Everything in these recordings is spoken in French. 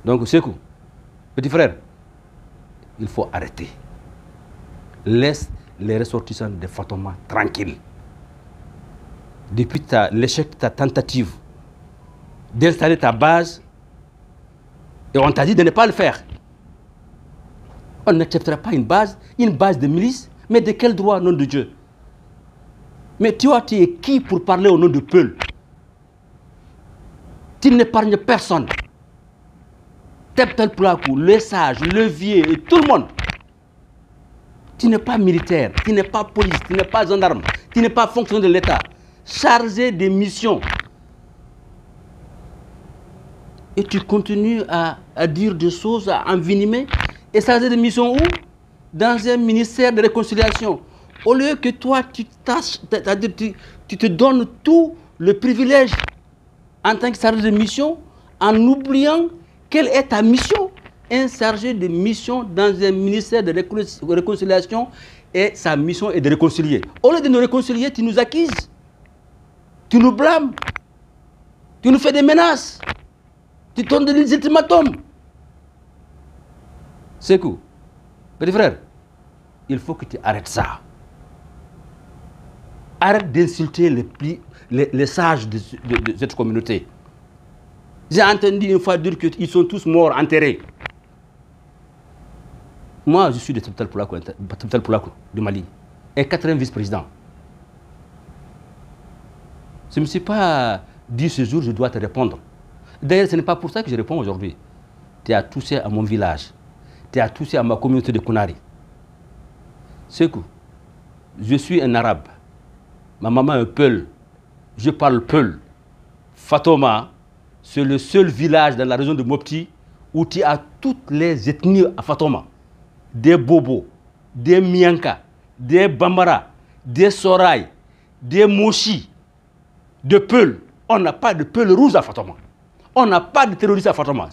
Donc, Sékou, petit frère, il faut arrêter. Laisse les ressortissants de Fatouma tranquilles. Depuis l'échec de ta tentative d'installer ta base, et on t'a dit de ne pas le faire. On n'acceptera pas une base de milice, mais de quel droit, au nom de Dieu? Mais tu es qui pour parler au nom de Peul? Tu n'épargnes personne. Teptel Plakou, le sage, le vieux, et tout le monde. Tu n'es pas militaire, tu n'es pas police, tu n'es pas gendarme, tu n'es pas fonctionnaire de l'État. Chargé de missions. Et tu continues à dire des choses, à envenimer. Et chargé de mission où? Dans un ministère de réconciliation. Au lieu que toi, tu te donnes tout le privilège en tant que chargé de mission, en oubliant quelle est ta mission. Un chargé de mission dans un ministère de réconciliation, et sa mission est de réconcilier. Au lieu de nous réconcilier, tu nous accuses. Tu nous blâmes. Tu nous fais des menaces. Tu donnes des ultimatums. Sékou, petit frère, il faut que tu arrêtes ça. Arrête d'insulter les sages de cette communauté. J'ai entendu une fois dire qu'ils sont tous morts, enterrés. Moi, je suis de Teptel Plakou du Mali et 4e vice-président. Je ne me suis pas dit ce jour, je dois te répondre. D'ailleurs, ce n'est pas pour ça que je réponds aujourd'hui. Tu as touché à mon village. Tu as touché à ma communauté de Kounari. Sékou, je suis un arabe. Ma maman est Peul. Je parle Peul. Fatouma, c'est le seul village dans la région de Mopti où tu as toutes les ethnies à Fatouma. Des Bobo, des Mianka, des Bambara, des Soraï, des Moshi, de Peul. On n'a pas de Peul rouge à Fatouma. On n'a pas de terroristes à Fatouma.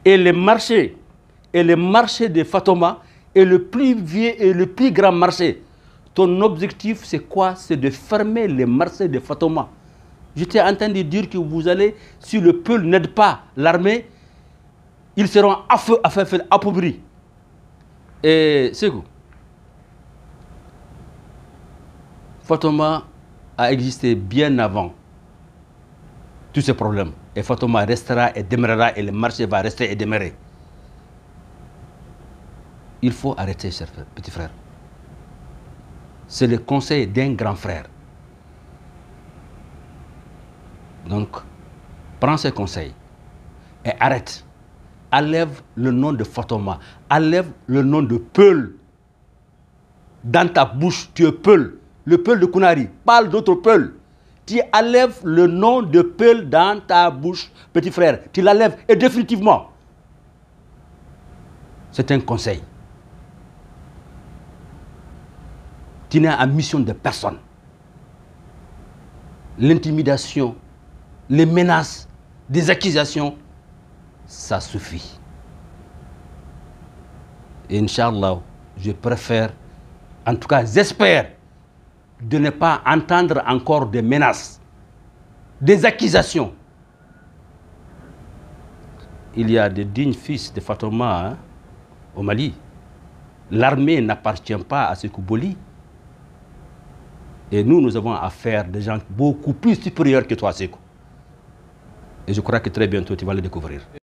Et le marché de Fatouma est le plus vieux et le plus grand marché. Ton objectif, c'est quoi? C'est de fermer les marchés de Fatouma. Je t'ai entendu dire que vous allez, si le Peul n'aide pas l'armée, ils seront appauvris. Et Sékou, Fatouma a existé bien avant tous ces problèmes. Et Fatouma restera et demeurera, et le marché va rester et demeurer. Il faut arrêter, cher frère, petit frère. C'est le conseil d'un grand frère. Donc, prends ces conseils et arrête. Enlève le nom de Fatouma, enlève le nom de Peul. Dans ta bouche, tu es Peul, le Peul de Kounari. Parle d'autres Peul. Tu enlèves le nom de Peul dans ta bouche, petit frère. Tu l'enlèves, et définitivement. C'est un conseil. Tu n'es en mission de personne. L'intimidation, les menaces, des accusations, ça suffit. Et Inch'Allah, je préfère, en tout cas j'espère, de ne pas entendre encore des menaces, des accusations. Il y a des dignes fils de Fatouma au Mali. L'armée n'appartient pas à Sékou Boli. Et nous avons affaire à des gens beaucoup plus supérieurs que toi, Sékou. Et je crois que très bientôt, tu vas le découvrir.